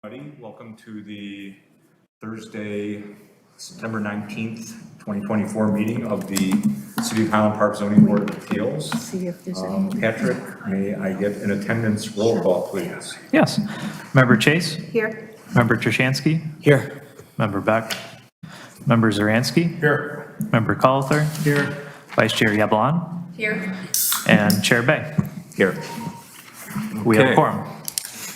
Welcome to the Thursday, September 19th, 2024 meeting of the City of Highland Park Zoning Board of Appeals. Patrick, may I get an attendance roll call, please? Yes. Member Chase? Here. Member Trushansky? Here. Member Beck? Member Zaransky? Here. Member Colither? Here. Vice Chair Yablon? Here. And Chair Bay? Here. We have a Okay. quorum.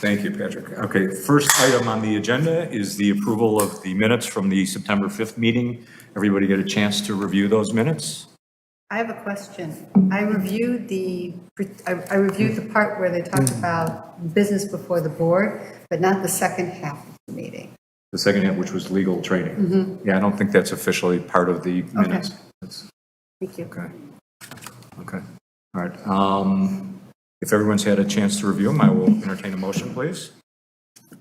Thank you, Patrick. Okay, first item on the agenda is the approval of the minutes from the September 5th meeting. Everybody get a chance to review those minutes? I have a question. I reviewed the part where they talked about business before the board, but not the second half of the meeting. The second half, which was legal training. Yeah, I don't think that's officially part of the minutes. That's- Thank you. Okay. Okay. All right. If everyone's had a chance to review them, I will entertain a motion, please.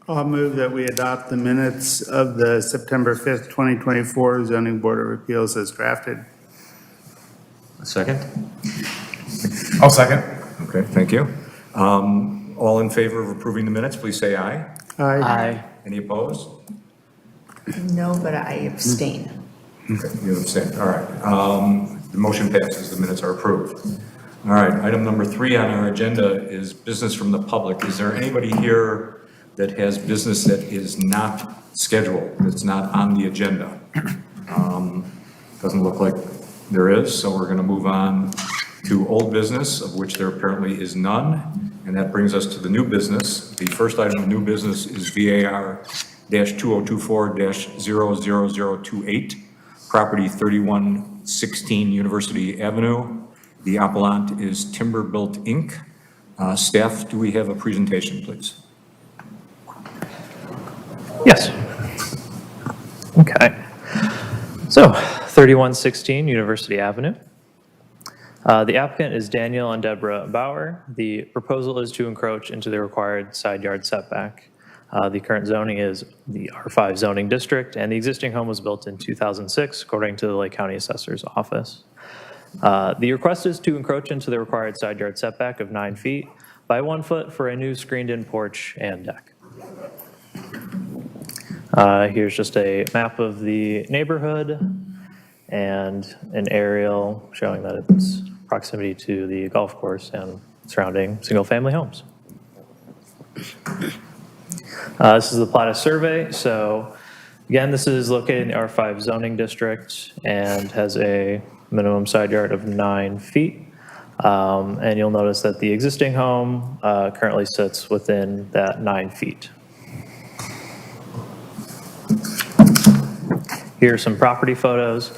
I'll move that we adopt the minutes of the September 5th, 2024 Zoning Board of Appeals as drafted. A second? I'll second. Okay, thank you. All in favor of approving the minutes, please say aye. Aye. Any opposed? No, but I abstain. Okay, you abstain. All right. The motion passes. The minutes are approved. All right. Item number 3 on our agenda is business from the public. Is there anybody here that has business that is not scheduled, that's not on the agenda? Doesn't look like there is, so we're going to move on to old business, of which there apparently is none. And that brings us to the new business. The first item of new business is VAR-2024-00028, property 3116 University Avenue. The appellant is Timber Built Inc. Staff, do we have a presentation, please? Yes. Okay. So, 3116 University Avenue. The applicant is Daniel and Deborah Bauer. The proposal is to encroach into the required side yard setback. The current zoning is the R5 zoning district, and the existing home was built in 2006, according to the Lake County Assessor's Office. The request is to encroach into the required side yard setback of 9 feet by 1 foot for a new screened-in porch and deck. Here's just a map of the neighborhood and an aerial showing that it's proximity to the golf course and surrounding single-family homes. This is the Plata survey. So again, this is located in the R5 zoning district and has a minimum side yard of 9 feet. And you'll notice that the existing home currently sits within that 9 feet. Here are some property photos.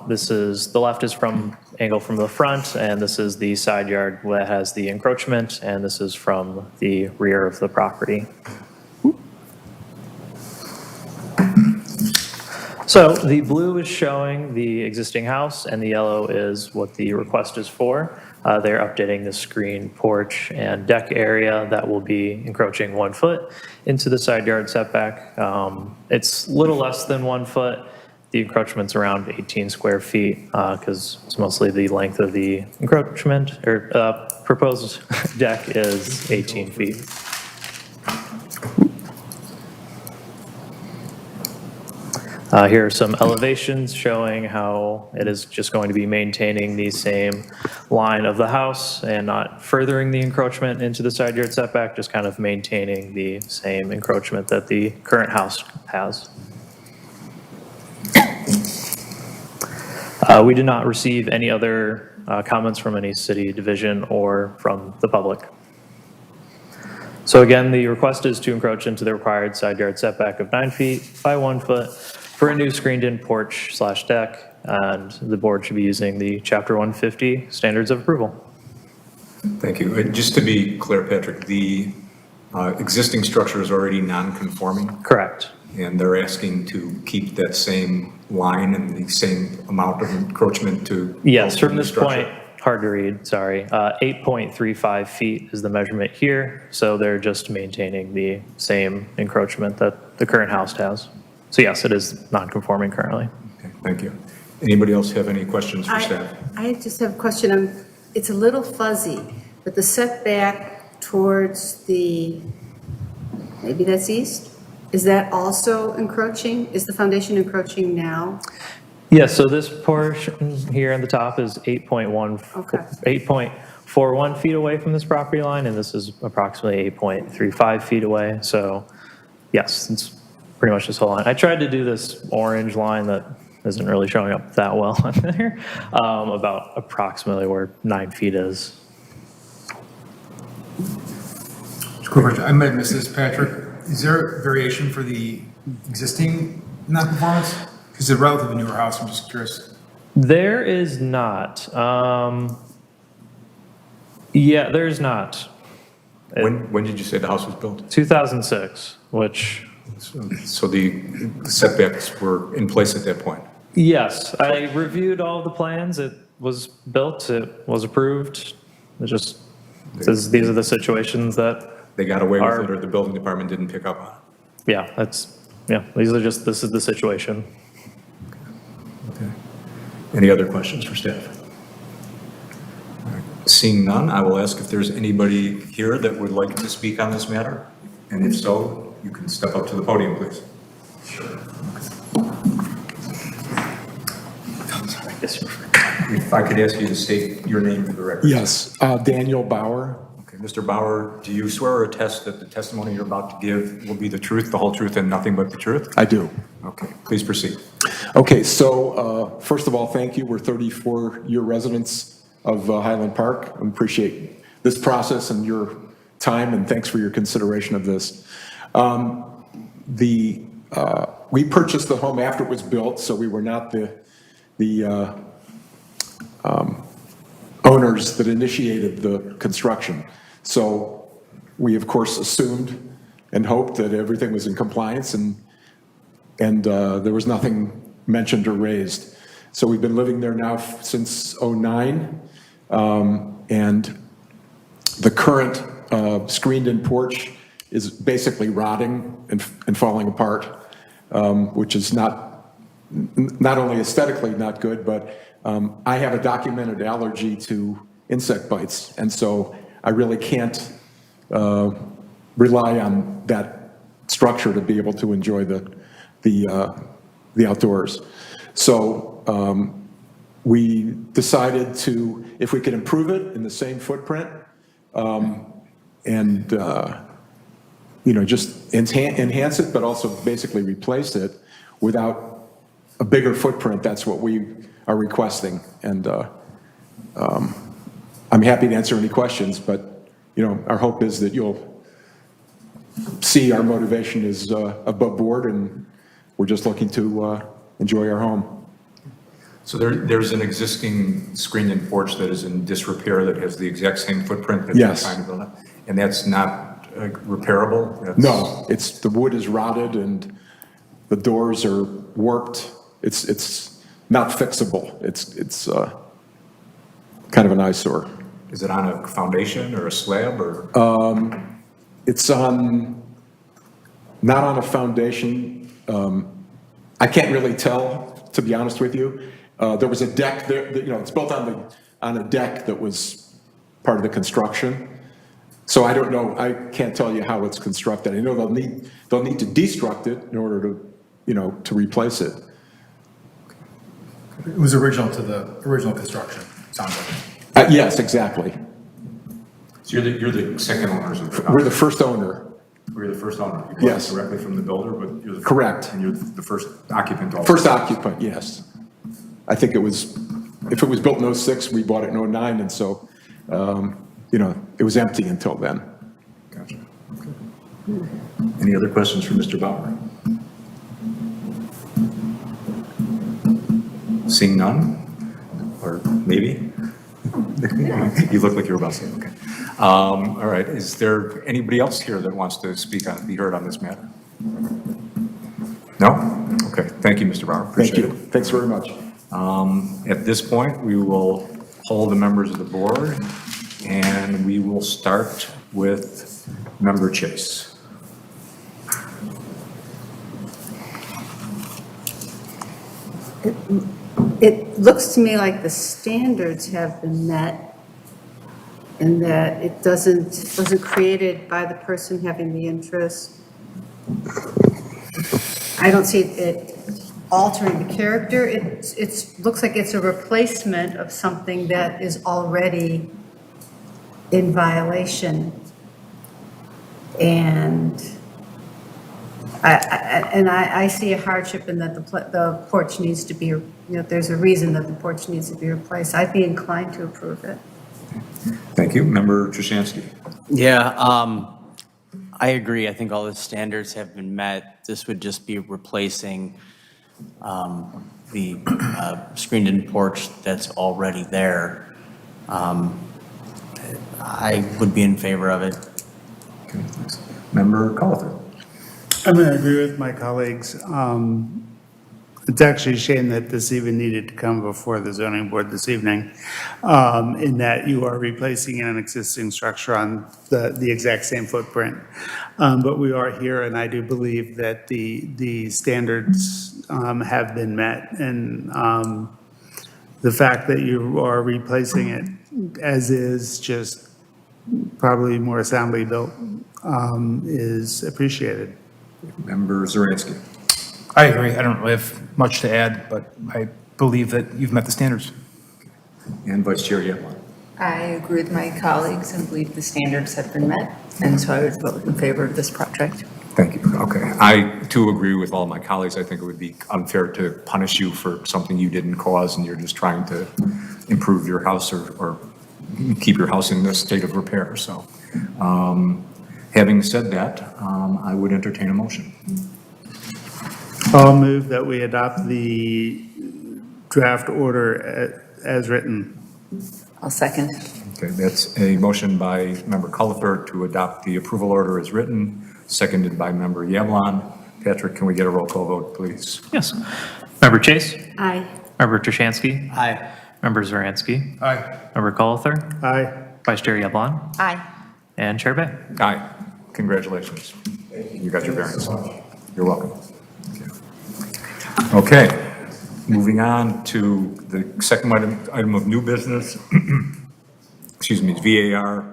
This is, the left is from angle from the front, and this is the side yard that has the encroachment, and this is from the rear of the property. So the blue is showing the existing house, and the yellow is what the request is for. They're updating the screen porch and deck area that will be encroaching 1 foot into the side yard setback. It's a little less than 1 foot. The encroachment's around 18 square feet because it's mostly the length of the encroachment, or proposed deck is 18 feet. Here are some elevations showing how it is just going to be maintaining the same line of the house and not furthering the encroachment into the side yard setback, just kind of maintaining the same encroachment that the current house has. We did not receive any other comments from any city division or from the public. So again, the request is to encroach into the required side yard setback of 9 feet by 1 foot for a new screened-in porch / deck, and the board should be using the Chapter 150 standards of approval. Thank you. Just to be clear, Patrick, the existing structure is already non-conforming, Correct. and they're asking to keep that same line and the same amount of encroachment to... Yes, from the this structure. point, hard to read, sorry. 8.35 feet is the measurement here, so they're just maintaining the same encroachment that the current house has. So yes, it is non-conforming currently. Okay, thank you. Anybody else have any questions for staff? I just have a question. It's a little fuzzy, but the setback towards the maybe that's east. Is that also encroaching? Is the foundation encroaching now? Yeah, so this portion here on the top is 8.41 feet away from this property line, and this is approximately 8.35 feet away. So yes, it's pretty much this whole line. I tried to do this orange line that isn't really showing up that well on there, about approximately where 9 feet is. Quick question, I might have missed this, Patrick. Is there a variation for the existing non-conformance? Because it's a relatively newer house, I'm just curious. There is not. Yeah, there's not. When did you say the house was built? 2006, which, So the setbacks were in place at that point? yes, I reviewed all of the plans. It was built, it was approved. It just says these are the situations that, They got away with Are- it, or the building department didn't pick up on it? this is the situation. Okay. Any other questions for staff? All right. Seeing none, I will ask if there's anybody here that would like to speak on this matter. And if so, you can step up to the podium, please. If I could ask you to state your name for the record. Yes, Daniel Bauer. Okay, Mr. Bauer, do you swear or attest that the testimony you're about to give will be the truth, the whole truth, and nothing but the truth? I do. Okay, please proceed. Okay, so first of all, thank you. We're 34-year residents of Highland Park. I appreciate this process and your time, and thanks for your consideration of this. We purchased the home after it was built, so we were not the owners that initiated the construction. So we, of course, assumed and hoped that everything was in compliance, and there was nothing mentioned or raised. So we've been living there now since '09, and the current screened-in porch is basically rotting and falling apart, which is not only aesthetically not good, but I have a documented allergy to insect bites, and so I really can't rely on that structure to be able to enjoy the outdoors. So we decided to, if we could improve it in the same footprint, and just enhance it, but also basically replace it without a bigger footprint. That's what we are requesting, and I'm happy to answer any questions, but our hope is that you'll see our motivation is above board, and we're just looking to enjoy our home. So there's an existing screened-in porch that is in disrepair that has the exact same footprint that Yes. you're trying to build up? And that's not repairable? That's- No, the wood is rotted and the doors are warped. It's not fixable. It's kind of an eyesore. Is it on a foundation or a slab or? It's not on a foundation. I can't really tell, to be honest with you. There was a deck there, it's built on a deck that was part of the construction. So I don't know, I can't tell you how it's constructed. I know they'll need to destruct it in order to replace it. It was original to the original construction, sounds like. Yes, exactly. So you're the second owners of the We're house? the first owner. We're the first owner? You bought it Yes. directly from the builder, but you're the. Correct. And you're the first occupant also? First occupant, yes. I think if it was built in '06, we bought it in '09, and so, it was empty until then. Gotcha. Okay. Any other questions for Mr. Bauer? Seeing none? Or maybe? You look like you were about to say, okay. All right, is there anybody else here that wants to be heard on this matter? No? Okay, thank you, Mr. Bauer. Thank Appreciate you. it. Thanks very much. At this point, we will poll the members of the board, and we will start with Member Chase. It looks to me like the standards have been met and that it wasn't created by the person having the interest I don't see it altering the character. Looks like it's a replacement of something that is already in violation. And I see a hardship in that the porch needs to be, there's a reason that the porch needs to be replaced. I'd be inclined to approve it. Thank you. Member Trushansky. Yeah, I agree. I think all the standards have been met. This would just be replacing the screened-in porch that's already there. I would be in favor of it. Okay, thanks. Member Collier. I'm going to agree with my colleagues. It's actually a shame that this even needed to come before the zoning board this evening, in that you are replacing an existing structure on the exact same footprint. But we are here, and I do believe that the standards have been met. And the fact that you are replacing it as is, just probably more soundly built, is appreciated. Member Zaransky. I agree. I don't really have much to add, but I believe that you've met the standards. And Vice Chair Yetman. I agree with my colleagues and believe the standards have been met, and so I would vote in favor of this project. Thank you. Okay. I too agree with all my colleagues. I think it would be unfair to punish you for something you didn't cause and you're just trying to improve your house or keep your house in this state of repair. So having said that, I would entertain a motion. I'll move that we adopt the draft order as written. I'll second. Okay, that's a motion by Member Culliford to adopt the approval order as written, seconded by Member Yablon. Patrick, can we get a roll call vote, please? Yes. Member Chase? Aye. Member Trushansky? Aye. Member Zaransky? Aye. Member Collier? Aye. Vice Chair Yablon? Aye. And Chair Bay? Aye. Congratulations. You got your variance. You're welcome. Okay, moving on to the second item of new business. Excuse me, VAR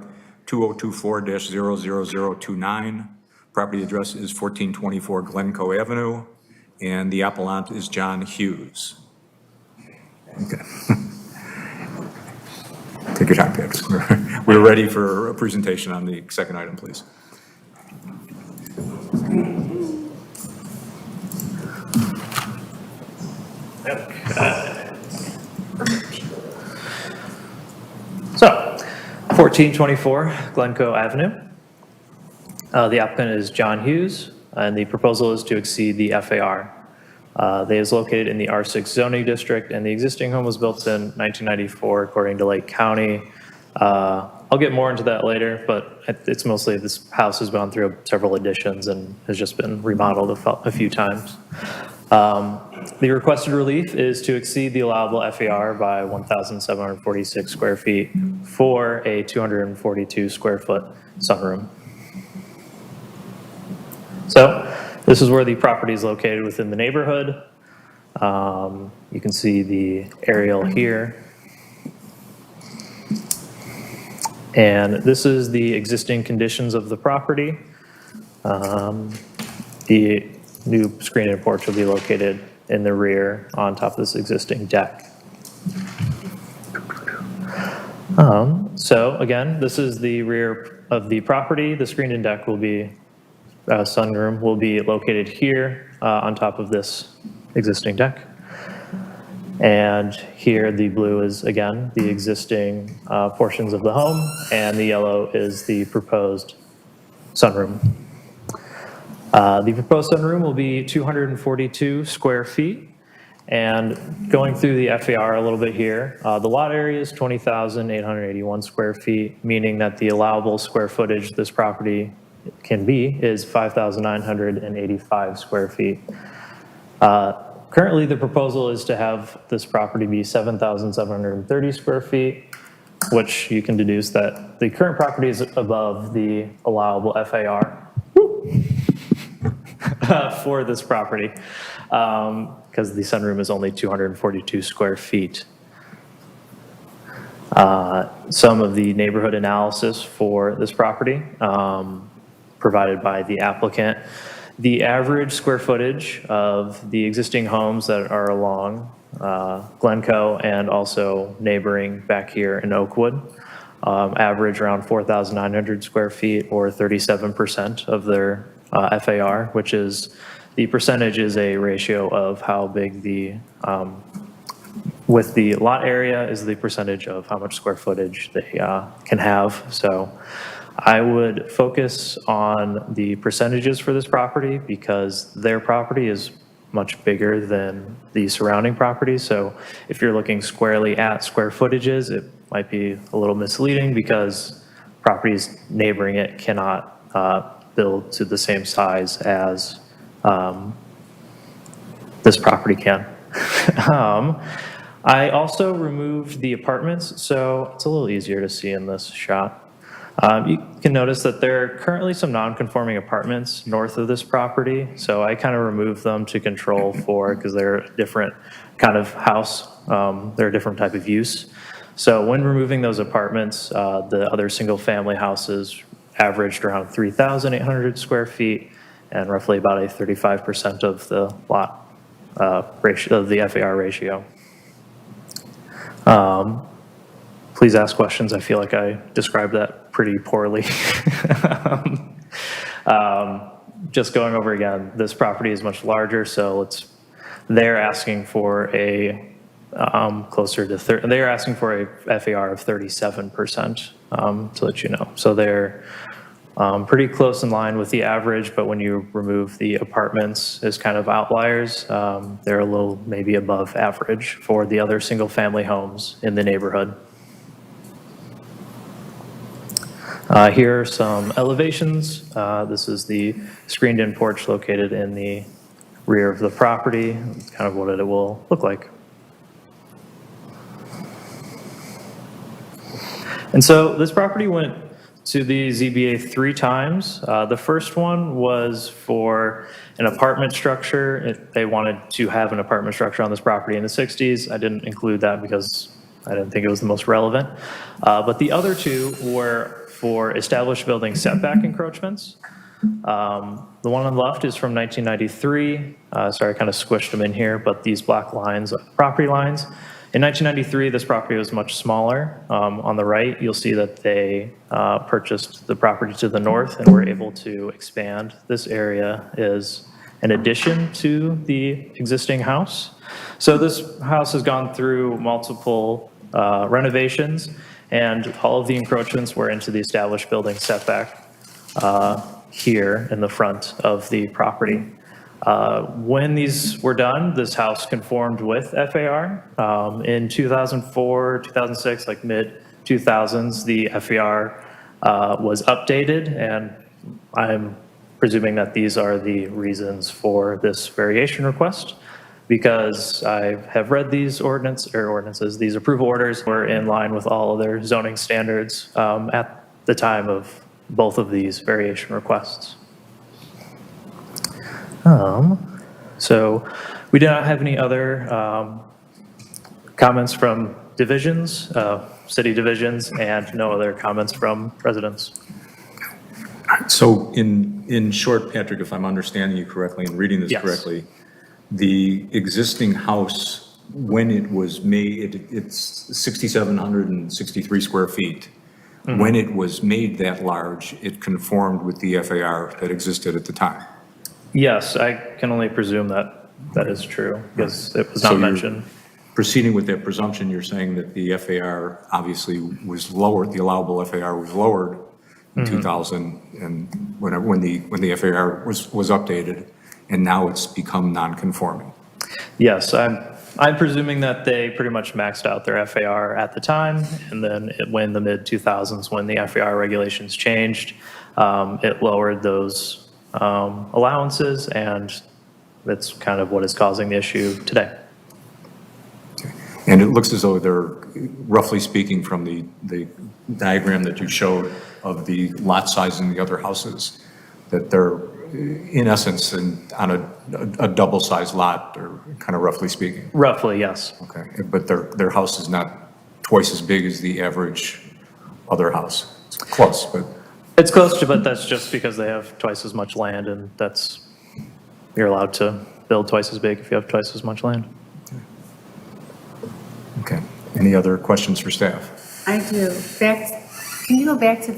2024-00029. Property address is 1424 Glencoe Avenue, and the appellant is John Hughes. Okay. Take your time, Patrick. We're ready for a presentation on the second item, please. So, 1424 Glencoe Avenue. The applicant is John Hughes, and the proposal is to exceed the FAR. They is located in the R6 zoning district, and the existing home was built in 1994 according to Lake County. I'll get more into that later, but it's mostly this house has gone through several additions and has just been remodeled a few times. The requested relief is to exceed the allowable FAR by 1,746 square feet for a 242 square foot sunroom. So this is where the property is located within the neighborhood. You can see the aerial here. And this is the existing conditions of the property. The new screen-in porch will be located in the rear on top of this existing deck. So again, this is the rear of the property. The screened-in deck will be, sunroom will be located here on top of this existing deck. And here the blue is, again, the existing portions of the home, and the yellow is the proposed sunroom. The proposed sunroom will be 242 square feet. And going through the FAR a little bit here, the lot area is 20,881 square feet, meaning that the allowable square footage this property can be is 5,985 square feet. Currently, the proposal is to have this property be 7,730 square feet, which you can deduce that the current property is above the allowable FAR for this property, because the sunroom is only 242 square feet. Some of the neighborhood analysis for this property provided by the applicant The average square footage of the existing homes that are along Glencoe and also neighboring back here in Oakwood average around 4,900 square feet, or 37% of their FAR, which is, the percentage is a ratio of how big the, with the lot area is the percentage of how much square footage they can have. So I would focus on the percentages for this property because their property is much bigger than the surrounding properties. So if you're looking squarely at square footages, it might be a little misleading because properties neighboring it cannot build to the same size as this property can. I also removed the apartments, so it's a little easier to see in this shot. You can notice that there are currently some non-conforming apartments north of this property, so I kind of removed them to control for, because they're a different kind of house, they're a different type of use. So when removing those apartments, the other single-family houses averaged around 3,800 square feet and roughly about a 35% of the lot ratio, of the FAR ratio. Please ask questions. I feel like I described that pretty poorly. Just going over again, this property is much larger, so they're asking for a closer to they're asking for a FAR of 37%, to let you know. So they're pretty close in line with the average, but when you remove the apartments as kind of outliers, they're a little maybe above average for the other single-family homes in the neighborhood. Here are some elevations. This is the screened-in porch located in the rear of the property. It's kind of what it will look like. And so this property went to the ZBA 3 times. The first one was for an apartment structure. They wanted to have an apartment structure on this property in the 60s. I didn't include that because I didn't think it was the most relevant. But the other 2 were for established building setback encroachments. The one on the left is from 1993. Sorry, I kind of squished them in here, but these black lines are property lines. In 1993, this property was much smaller. On the right, you'll see that they purchased the property to the north and were able to expand. This area is an addition to the existing house. So this house has gone through multiple renovations, and all of the encroachments were into the established building setback here in the front of the property. When these were done, this house conformed with FAR. In 2004, 2006, like mid-2000s, the FAR was updated, and I'm presuming that these are the reasons for this variation request, because I have read these these approval orders were in line with all other zoning standards at the time of both of these variation requests. So we do not have any other comments from divisions, city divisions, and no other comments from residents. So in short, Patrick, if I'm understanding you correctly and reading this Yes. correctly, the existing house, when it was made, it's 6,763 square feet. Mm-hmm. When it was made that large, it conformed with the FAR that existed at the time. Yes, I can only presume that that is true, because it was So not you're mentioned. Proceeding with that presumption, you're saying that the FAR obviously was lowered, the allowable FAR was lowered in 2000, and when the FAR was updated, and now it's become non-conforming. Yes, I'm presuming that they pretty much maxed out their FAR at the time, and then when the mid-2000s, when the FAR regulations changed, it lowered those allowances, and that's kind of what is causing the issue today. And it looks as though they're, roughly speaking, from the diagram that you showed of the lot size in the other houses, that they're in essence on a double-sized lot, or kind of roughly speaking. Roughly, yes. Okay, but their house is not twice as big as the average other house. It's close, but It's close to, but that's just because they have twice as much land, and that's you're allowed to build twice as big if you have twice as much land. Okay. Any other questions for staff? I do. Can you go back to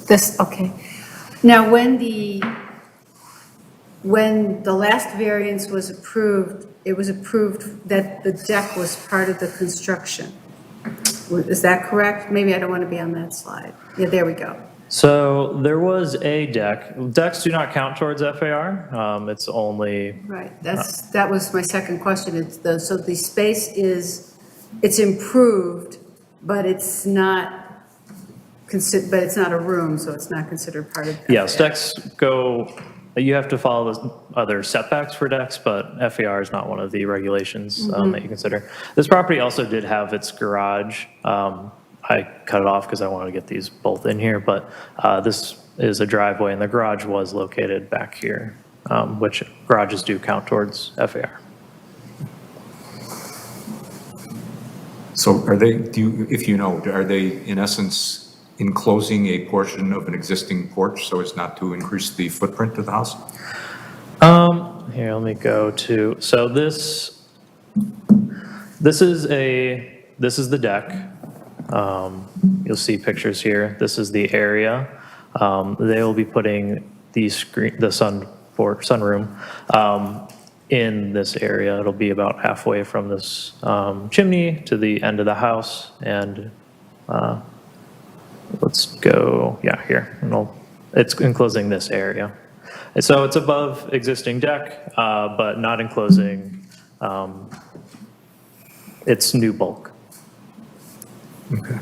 this, okay. Now, when the last variance was approved, it was approved that the deck was part of the construction. Is that correct? Maybe I don't want to be on that slide. Yeah, there we go. So there was a deck. Decks do not count towards FAR. It's only, Right, that was my second question. So the space it's improved, but it's not a room, so it's not considered part of. yes, decks you have to follow the other setbacks for decks, but FAR is not one of the regulations that you consider. This property also did have its garage. I cut it off because I wanted to get these both in here, but this is a driveway and the garage was located back here, which garages do count towards FAR. So are they, if you know, are they in essence enclosing a portion of an existing porch so as not to increase the footprint of the house? Here, let me go to, so this is the deck. You'll see pictures here. This is the area. They will be putting the sunroom in this area. It'll be about halfway from this chimney to the end of the house. And let's go, yeah, here. It's enclosing this area. And so it's above existing deck, but not enclosing its new bulk. Okay.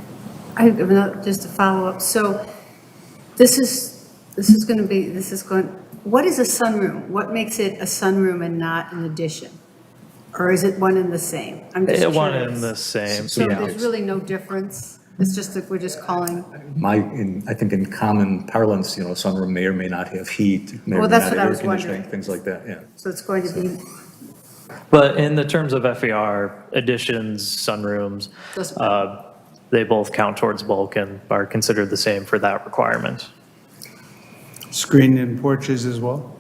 I have just a follow-up. So this is going, what is a sunroom? What makes it a sunroom and not an addition? Or is it one and the same? I'm just curious. One and the same. So yeah. there's really no difference? It's just that we're just calling, I think in common parlance, a sunroom may or may not have heat, may or Well, may that's not what I have air was conditioning, wondering. things like that, yeah. so it's going to be, But in the terms of FAR, additions, sunrooms, Doesn't matter. they both count towards bulk and are considered the same for that requirement. Screened-in porches as well?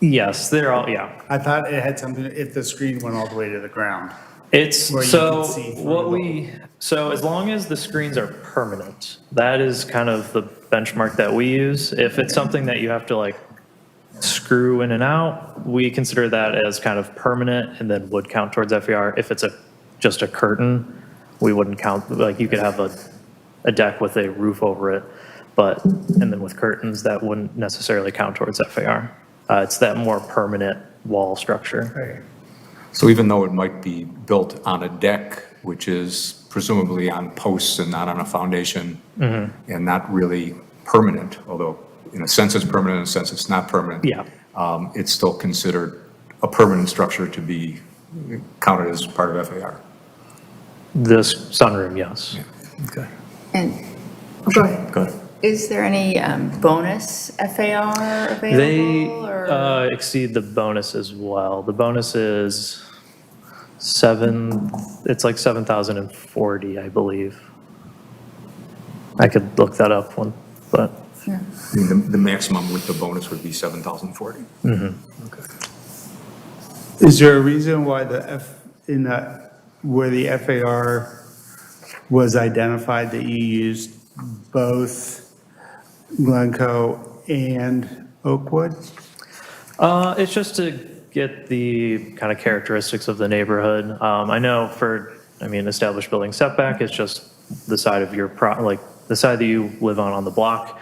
Yes, they're all, yeah. I thought it had something, if the screen went all the way to the ground. It's, Where you so can see through what the- so as long as the screens are permanent, that is kind of the benchmark that we use. If it's something that you have to like screw in and out, we consider that as kind of permanent and then would count towards FAR. If it's just a curtain, we wouldn't count, like you could have a deck with a roof over it, and then with curtains, that wouldn't necessarily count towards FAR. It's that more permanent wall structure. So even though it might be built on a deck, which is presumably on posts and not on a foundation, and not really permanent, although in a sense it's permanent, in a sense it's not permanent. Yeah. It's still considered a permanent structure to be counted as part of FAR. This sunroom, yes. Okay. And go ahead. Go ahead. is there any bonus FAR They available? Or exceed the bonus as well. The bonus is it's like 7,040, I believe. I could look that up but. Yeah. I mean, the maximum with the bonus would be 7,040. Okay. Is there a reason why where the FAR was identified that you used both Glencoe and Oakwood? It's just to get the kind of characteristics of the neighborhood. I know established building setback is just the side of your the side that you live on the block.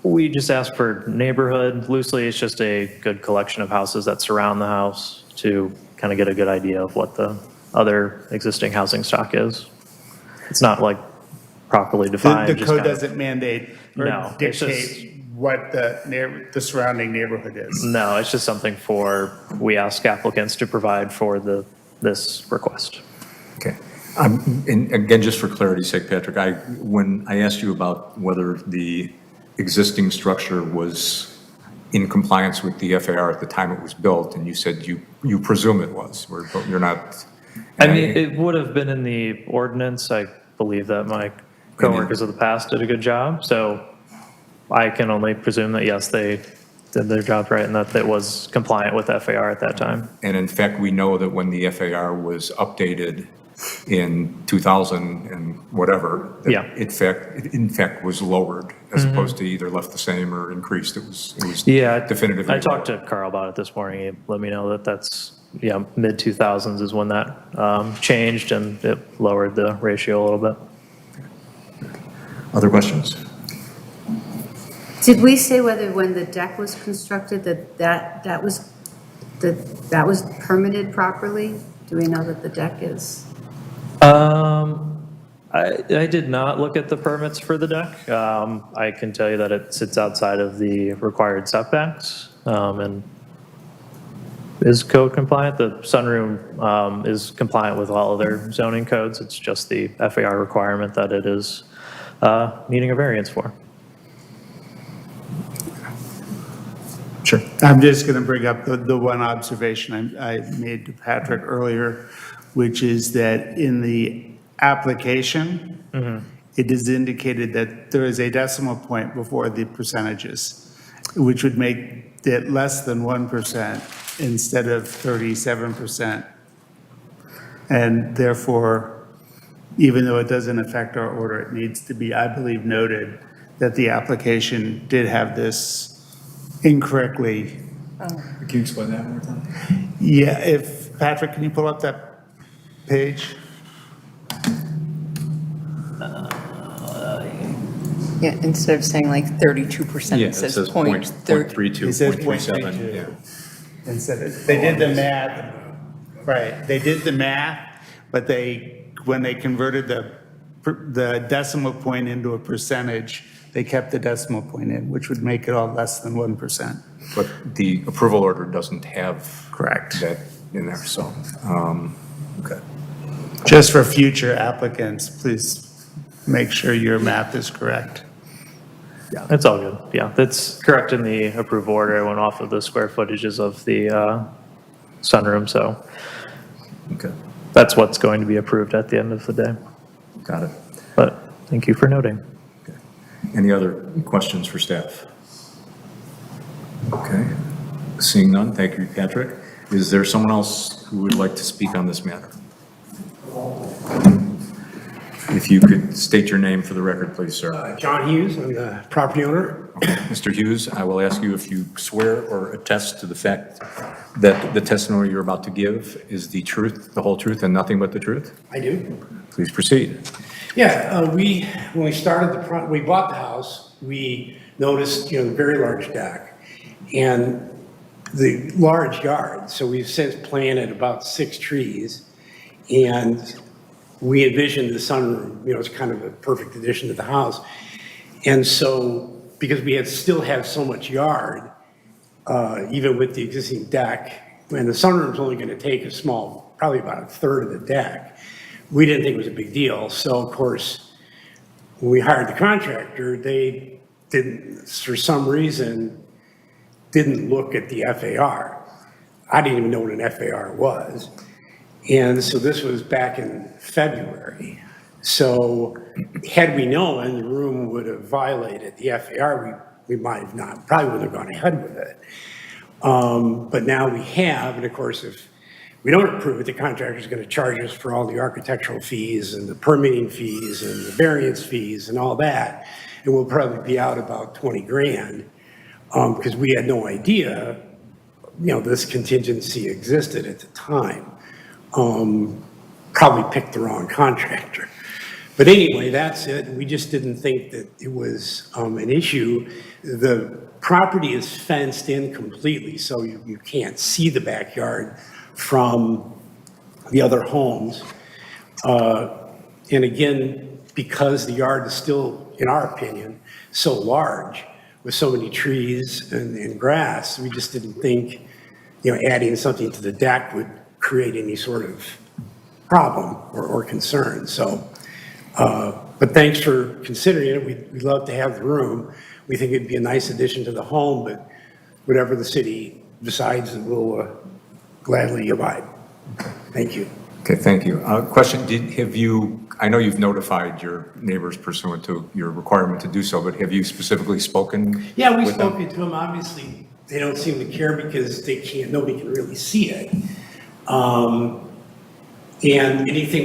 We just ask for neighborhood. Loosely, it's just a good collection of houses that surround the house to kind of get a good idea of what the other existing housing stock is. It's not like properly defined. The just code kind of- doesn't mandate or No, it's dictate what the surrounding neighborhood is. No, it's just something we ask applicants to provide for this request. Okay. And again, just for clarity's sake, Patrick, when I asked you about whether the existing structure was in compliance with the FAR at the time it was built, and you said you presume it was, you're not. I mean, it would have been in the ordinance. I believe that my coworkers of the past did a good job. So I can only presume that, yes, they did their job right and that it was compliant with FAR at that time. And in fact, we know that when the FAR was updated in 2000 and whatever, that Yeah. it in fact was lowered as opposed to either left the same or increased. It was Yeah, definitively. I talked to Carl about it this morning. He let me know that that's, mid 2000s is when that changed and it lowered the ratio a little bit. Other questions? Did we say whether when the deck was constructed that was permitted properly? Do we know that the deck is? I did not look at the permits for the deck. I can tell you that it sits outside of the required setbacks and is code compliant. The sunroom is compliant with all other zoning codes. It's just the FAR requirement that it is needing a variance for. Sure. I'm just going to bring up the one observation I made to Patrick earlier, which is that in the application, it is indicated that there is a decimal point before the percentages, which would make it less than 1% instead of 37%. And therefore, even though it doesn't affect our order, it needs to be, I believe, noted that the application did have this incorrectly. Can you explain that one more time? Yeah, if, Patrick, can you pull up that page? Yeah, instead of saying like 32%, Yeah, it says point 0.32, It says 0.37, 0.32. yeah. Instead of, they did the math, right, they did the math, but when they converted the decimal point into a percentage, they kept the decimal point in, which would make it all less than 1%. But the approval order doesn't have. Correct. That in there, so, okay. Just for future applicants, please make sure your math is correct. Yeah, it's all good. Yeah, that's correct in the approval order. I went off of the square footages of the sunroom, so Okay, that's what's going to be approved at the end of the day. got it. But thank you for noting. Okay. Any other questions for staff? Okay, seeing none, thank you, Patrick. Is there someone else who would like to speak on this matter? If you could state your name for the record, please, sir. John Hughes, I'm the property owner. Mr. Hughes, I will ask you if you swear or attest to the fact that the testimony you're about to give is the truth, the whole truth, and nothing but the truth? I do. Please proceed. Yeah, when we started we bought the house, we noticed, the very large deck and the large yard. So we've since planted about 6 trees, and we envisioned the sunroom, it's kind of a perfect addition to the house. And so, because we still have so much yard, even with the existing deck, and the sunroom's only going to take probably about a third of the deck, we didn't think it was a big deal. So, of course, when we hired the contractor, they didn't, for some reason, didn't look at the FAR. I didn't even know what an FAR was. And so this was back in February. So had we known the room would have violated the FAR, we might have not, probably wouldn't have gone ahead with it. But now we have, and of course, if we don't approve it, the contractor is going to charge us for all the architectural fees and the permitting fees and the variance fees and all that. And we'll probably be out about 20 grand because we had no idea, this contingency existed at the time. Probably picked the wrong contractor. But anyway, that's it. We just didn't think that it was an issue. The property is fenced in completely, so you can't see the backyard from the other homes. And again, because the yard is still, in our opinion, so large with so many trees and grass, we just didn't think, adding something to the deck would create any sort of problem or concern. So, but thanks for considering it. We'd love to have the room. We think it'd be a nice addition to the home, but whatever the city decides, we'll gladly abide. Thank you. Okay, thank you. Question, I know you've notified your neighbors pursuant to your requirement to do so, but have you specifically spoken? Yeah, we've with them? spoken to him. Obviously, they don't seem to care because nobody can really see it. And anything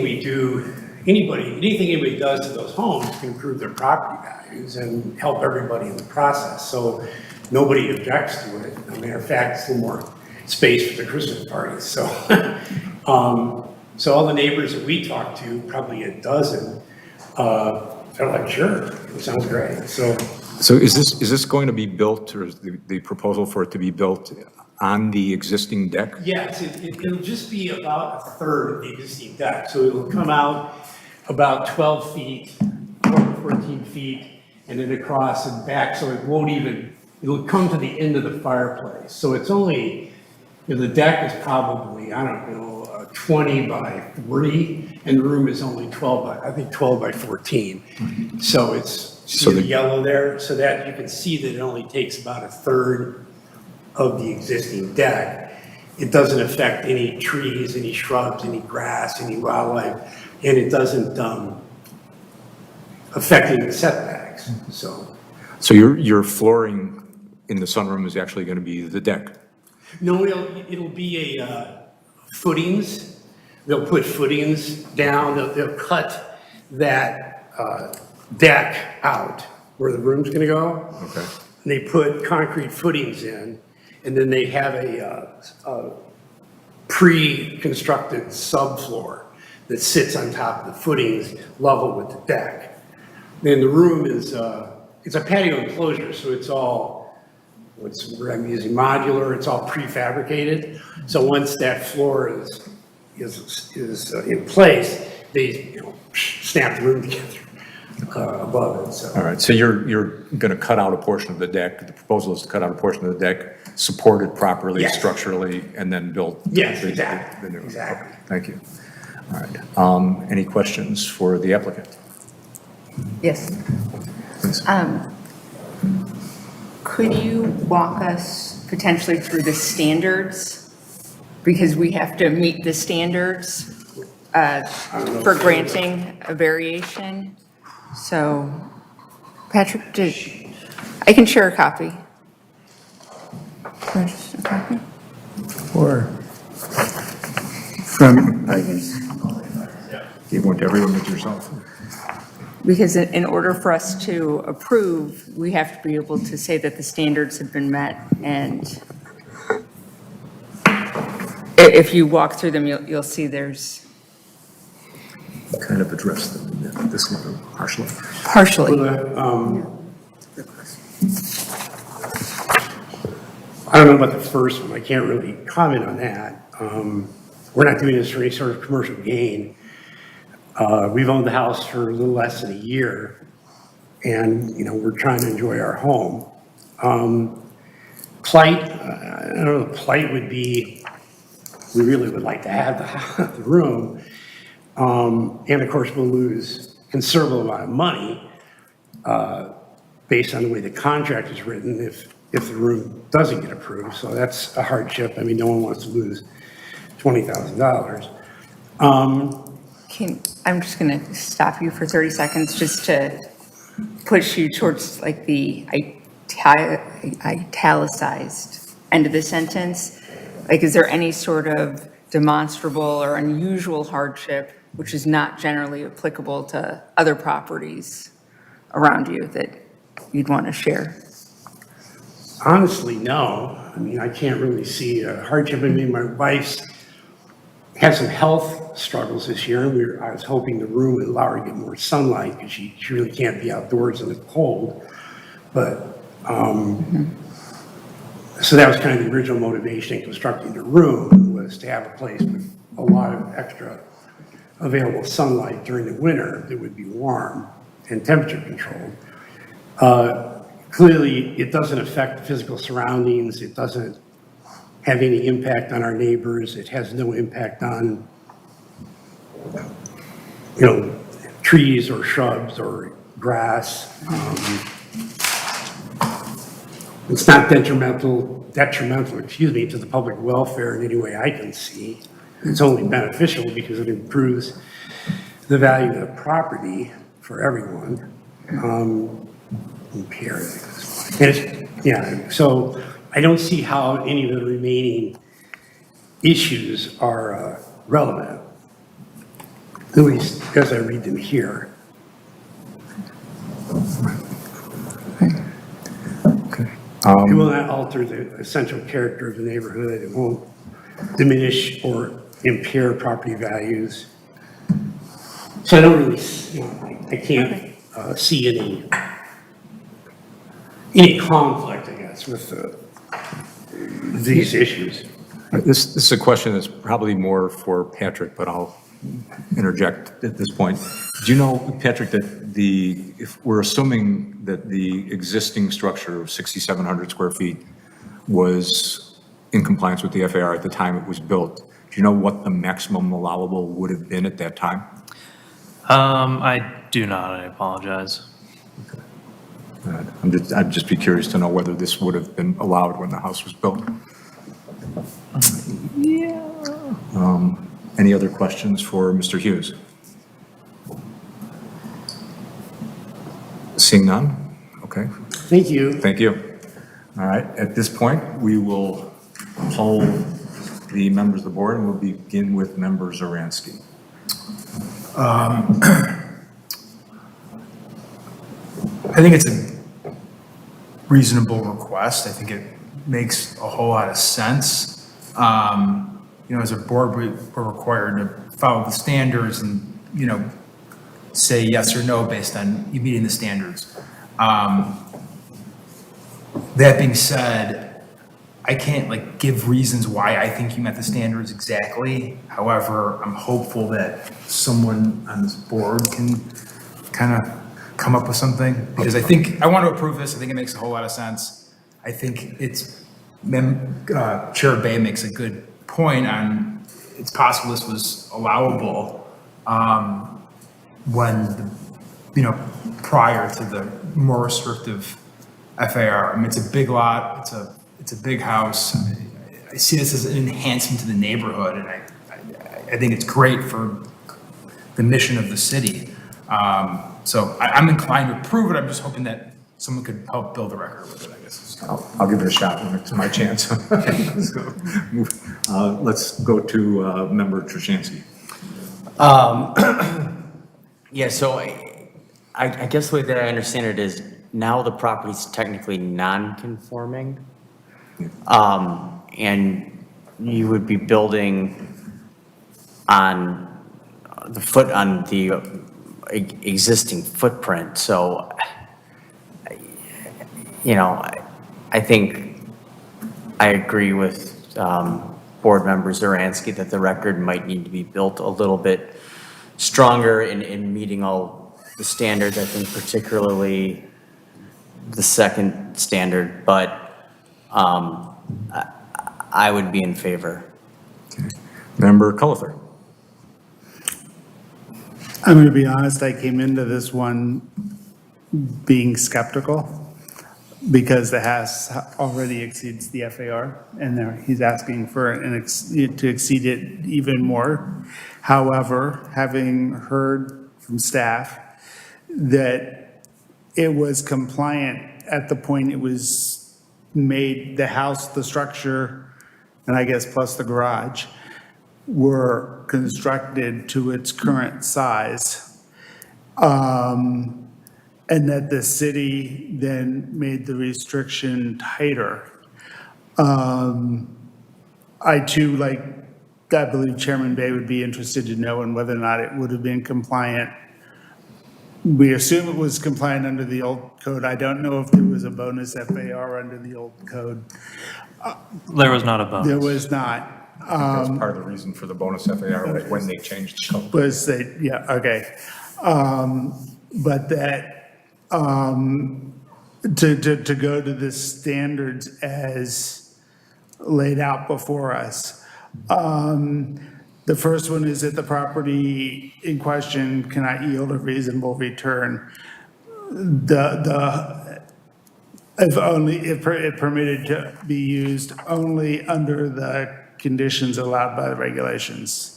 anybody does to those homes can improve their property values and help everybody in the process. So nobody objects to it. As a matter of fact, it's a little more space for the Christmas parties. So, so all the neighbors that we talked to, probably a dozen, they're like, sure, it sounds great. So is this going to be built, or is the proposal for it to be built on the existing deck? Yes, it'll just be about a third of the existing deck. So it'll come out about 12 feet, 14 feet, and then across and back. So it'll come to the end of the fireplace. So it's only, the deck is probably, I don't know, 20 by 40, and the room is only 12 by 14. So it's the yellow there, so that you can see that it only takes about a third of the existing deck. It doesn't affect any trees, any shrubs, any grass, any wildlife, and it doesn't affect any setbacks, so. So your flooring in the sunroom is actually going to be the deck? No, it'll be footings. They'll put footings down, they'll cut that deck out where the room's gonna go. Okay. And they put concrete footings in, and then they have a pre-constructed subfloor that sits on top of the footings level with the deck. And the room is, it's a patio enclosure, so it's all, what's the word I'm using, modular, it's all prefabricated. So once that floor is in place, they, snap the room together above it, so. All right, so you're going to cut out a portion of the deck. The proposal is to cut out a portion of the deck, support it properly, Yes. structurally, and then build. Yes, the exactly, new- exactly. okay, Thank you. All right. Any questions for the applicant? Yes. Please. Could you walk us potentially through the standards? Because we have to meet the standards for granting a variation. So, Patrick, I can share a copy. Want just a copy? Or from, You want everything with yourself? Because in order for us to approve, we have to be able to say that the standards have been met. And if you walk through them, you'll see there's Kind of address this letter partially. partially. I don't know about the first one, I can't really comment on that. We're not doing this for any sort of commercial gain. We've owned the house for a little less than a year, and, we're trying to enjoy our home. Plight, I don't know, the plight would be, we really would like to have the room. And of course, we'll lose a considerable amount of money based on the way the contract is written if the room doesn't get approved. So that's a hardship. I mean, no one wants to lose $20,000. I'm just going to stop you for 30 seconds just to push you towards like the italicized end of the sentence. Like, is there any sort of demonstrable or unusual hardship which is not generally applicable to other properties around you that you'd want to share? Honestly, no. I mean, I can't really see a hardship. I mean, my wife's had some health struggles this year, and I was hoping the room would allow her to get more sunlight because she really can't be outdoors in the cold. But, so that was kind of the original motivation in constructing the room, was to have a place with a lot of extra available sunlight during the winter that would be warm and temperature controlled. Clearly, it doesn't affect the physical surroundings. It doesn't have any impact on our neighbors. It has no impact on, trees or shrubs or grass. It's not detrimental, to the public welfare in any way I can see. It's only beneficial because it improves the value of the property for everyone. So I don't see how any of the remaining issues are relevant, at least as I read them here. It will not alter the essential character of the neighborhood. It won't diminish or impair property values. So I don't really, I can't see any conflict, I guess, with these issues. This is a question that's probably more for Patrick, but I'll interject at this point. Do you know, Patrick, that if we're assuming that the existing structure of 6,700 square feet was in compliance with the FAR at the time it was built, do you know what the maximum allowable would have been at that time? I do not, I apologize. I'd just be curious to know whether this would have been allowed when the house was built. Any other questions for Mr. Hughes? Seeing none? Okay, Thank you. thank you. All right, at this point, we will poll the members of the board, and we'll begin with Member Zaransky. I think it's a reasonable request. I think it makes a whole lot of sense. As a board, we're required to follow the standards and, say yes or no based on you meeting the standards. That being said, I can't give reasons why I think you met the standards exactly. However, I'm hopeful that someone on this board can kind of come up with something, because I want to approve this. I think it makes a whole lot of sense. I think Chair Bay makes a good point on it's possible this was allowable when prior to the more restrictive FAR. I mean, it's a big lot. It's a big house. I see this as an enhancement to the neighborhood, and I think it's great for the mission of the city. So I'm inclined to approve it. I'm just hoping that someone could help build a record with it, I guess. I'll give it a shot when it's my chance. Let's go to Member Trushansky. Yeah, so I guess the way that I understand it is now the property's technically non-conforming. And you would be building on the existing footprint. So, I think I agree with board member Zaransky that the record might need to be built a little bit stronger in meeting all the standards. I think particularly the second standard, but I would be in favor. Okay. Member Cullither. I'm going to be honest, I came into this one being skeptical because the house already exceeds the FAR, and he's asking for to exceed it even more. However, having heard from staff that it was compliant at the point it was made, the house, the structure, and I guess plus the garage, were constructed to its current size. And that the city then made the restriction tighter. I too, I believe Chairman Bay would be interested to know in whether or not it would have been compliant. We assume it was compliant under the old code. I don't know if there was a bonus FAR under the old code. There was not a bonus. There was not. That's part of the reason for the bonus FAR was when they changed the code. Was they, yeah, okay. But that, to go to the standards as laid out before us. The first one is that the property in question cannot yield a reasonable return. If permitted to be used only under the conditions allowed by the regulations. ...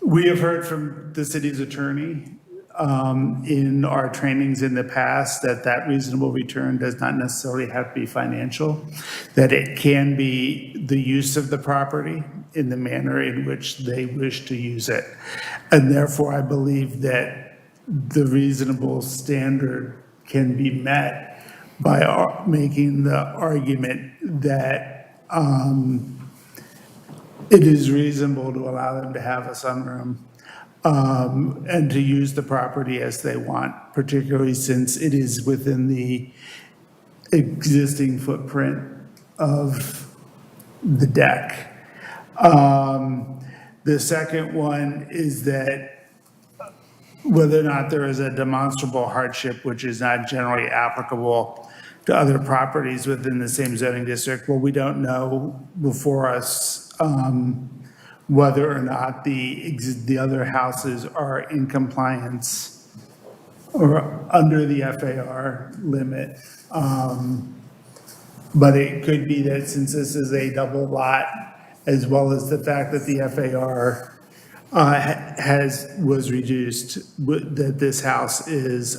We have heard from the city's attorney in our trainings in the past that reasonable return does not necessarily have to be financial, that it can be the use of the property in the manner in which they wish to use it. And therefore, I believe that the reasonable standard can be met by making the argument that it is reasonable to allow them to have a sunroom and to use the property as they want, particularly since it is within the existing footprint of the deck. The second one is that whether or not there is a demonstrable hardship, which is not generally applicable to other properties within the same zoning district. Well, we don't know before us whether or not the other houses are in compliance or under the FAR limit. But it could be that since this is a double lot, as well as the fact that the FAR was reduced, that this house is,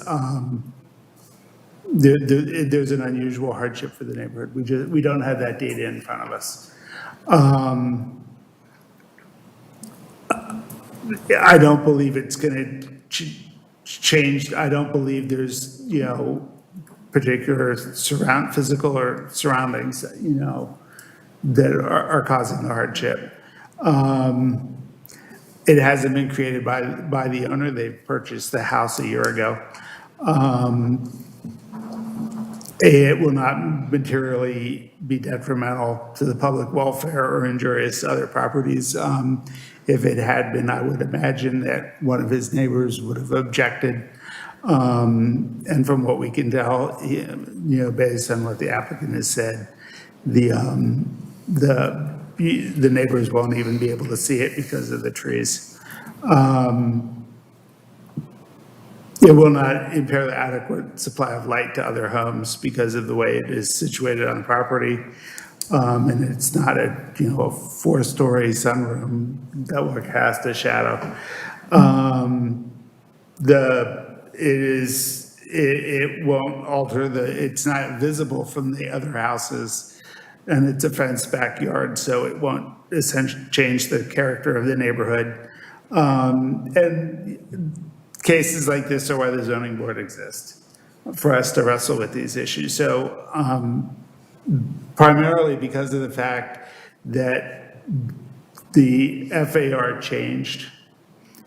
there's an unusual hardship for the neighborhood. We don't have that data in front of us. I don't believe it's going to change. I don't believe there's, particular physical or surroundings, that are causing the hardship. It hasn't been created by the owner. They purchased the house a year ago. It will not materially be detrimental to the public welfare or injurious to other properties. If it had been, I would imagine that one of his neighbors would have objected. And from what we can tell, based on what the applicant has said, the neighbors won't even be able to see it because of the trees. It will not impair the adequate supply of light to other homes because of the way it is situated on the property. And it's not a 4-story sunroom that will cast a shadow. It won't alter it's not visible from the other houses, and it's a fenced backyard, so it won't essentially change the character of the neighborhood. And cases like this are why the zoning board exists, for us to wrestle with these issues. So primarily because of the fact that the FAR changed,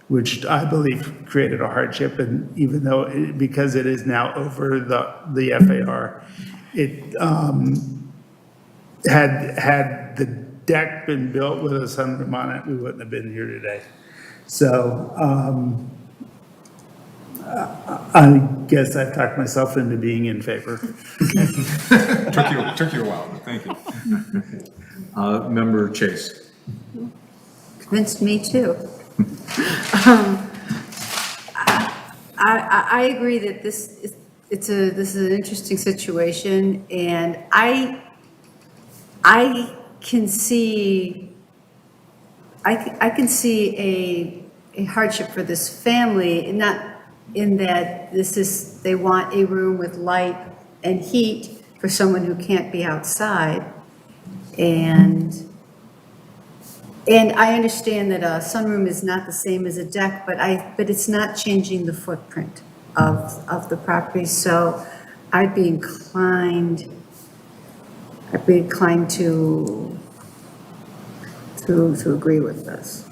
which I believe created a hardship, and even though, because it is now over the FAR, it had the deck been built with a sunroom on it, we wouldn't have been here today. So I guess I've talked myself into being in favor. Took you a while, but thank you. Member Chase. Convinced me too. I agree that this is an interesting situation, and I can see a hardship for this family, not in that they want a room with light and heat for someone who can't be outside, and I understand that a sunroom is not the same as a deck, but it's not changing the footprint of the property. So I'd be inclined to agree with this.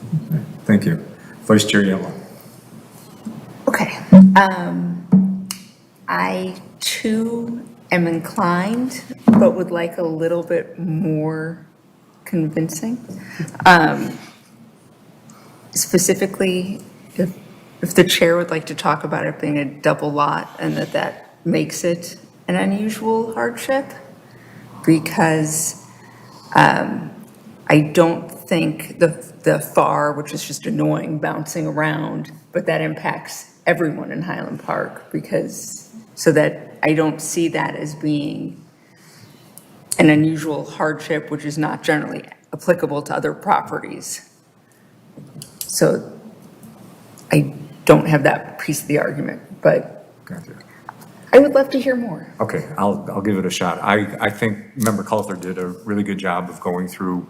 Thank you. Vice Chair Yellen. Okay. I too am inclined, but would like a little bit more convincing. Specifically, if the chair would like to talk about it being a double lot and that makes it an unusual hardship, because I don't think the FAR, which is just annoying bouncing around, but that impacts everyone in Highland Park, so that I don't see that as being an unusual hardship, which is not generally applicable to other properties. So I don't have that piece of the argument, but Gotcha. I would love to hear more. Okay, I'll give it a shot. I think Member Coulter did a really good job of going through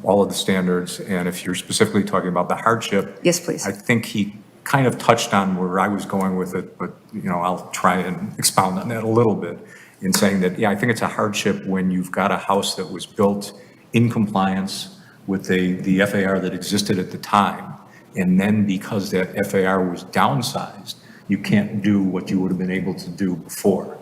all of the standards, and if you're specifically talking about the hardship. Yes, please. I think he kind of touched on where I was going with it, but, I'll try and expound on that a little bit in saying that, yeah, I think it's a hardship when you've got a house that was built in compliance with the FAR that existed at the time, and then because that FAR was downsized, you can't do what you would have been able to do before.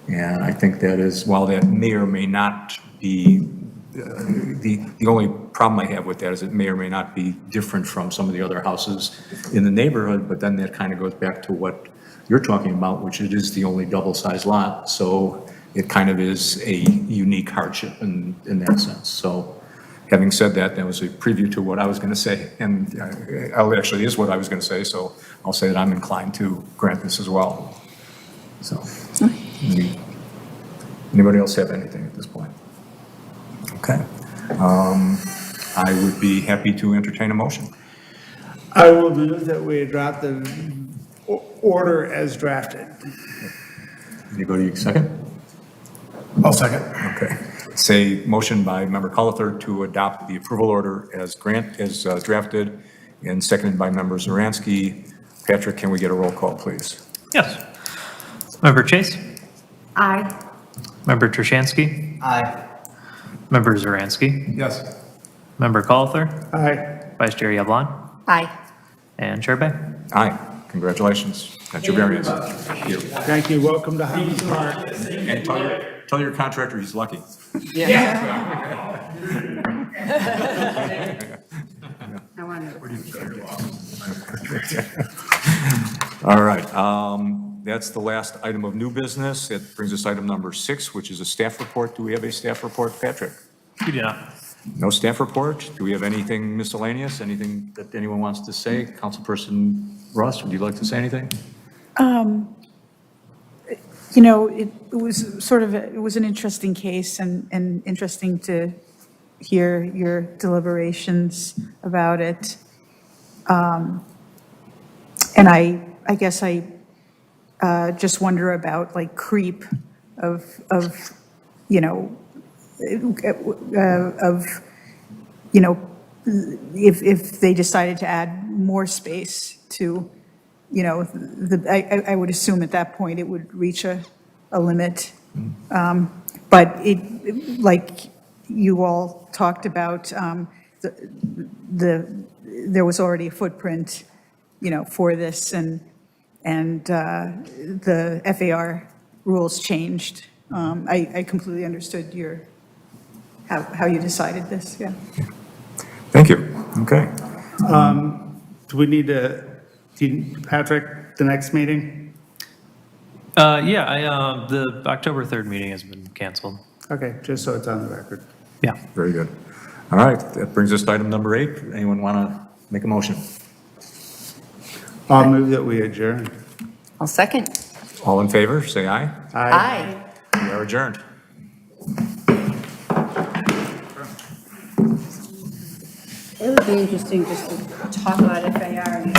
And I think that is, while that may or may not be, the only problem I have with that is it may or may not be different from some of the other houses in the neighborhood, but then that kind of goes back to what you're talking about, which it is the only double-sized lot, so it kind of is a unique hardship in that sense. So having said that, that was a preview to what I was going to say, and actually is what I was going to say, so I'll say that I'm inclined to grant this as well. So, anybody else have anything at this point? Okay. I would be happy to entertain a motion. I will move that we adopt the order as drafted. Anybody second? I'll second. Okay. Say motion by Member Coulter to adopt the approval order as drafted, and seconded by Member Zaransky. Patrick, can we get a roll call, please? Yes. Member Chase? Aye. Member Trushansky? Aye. Member Zaransky? Yes. Member Coulter? Aye. Vice Chair Yablon? Aye. And Chair Bay? Aye. Congratulations. That's your variance. Thank you. Welcome to Highland Park. And tell your contractor he's lucky. I want to. All right. That's the last item of new business. That brings us item number 6, which is a staff report. Do we have a staff report, Patrick? We do not. No staff report. Do we have anything miscellaneous? Anything that anyone wants to say? Councilperson Russ, would you like to say anything? It was an interesting case and interesting to hear your deliberations about it. And I guess I just wonder about like creep of if they decided to add more space to, I would assume at that point it would reach a limit. But like you all talked about, there was already a footprint, for this, and the FAR rules changed. I completely understood how you decided this, yeah. Thank you. Okay. Do we need Patrick, the next meeting? The October 3rd meeting has been canceled. Okay, just so it's on the record. Yeah. Very good. All right. That brings us to item number 8. Anyone want to make a motion? I'll move that we adjourn. I'll second. All in favor, say aye. Aye. We are adjourned. It would be interesting just to talk about FAR and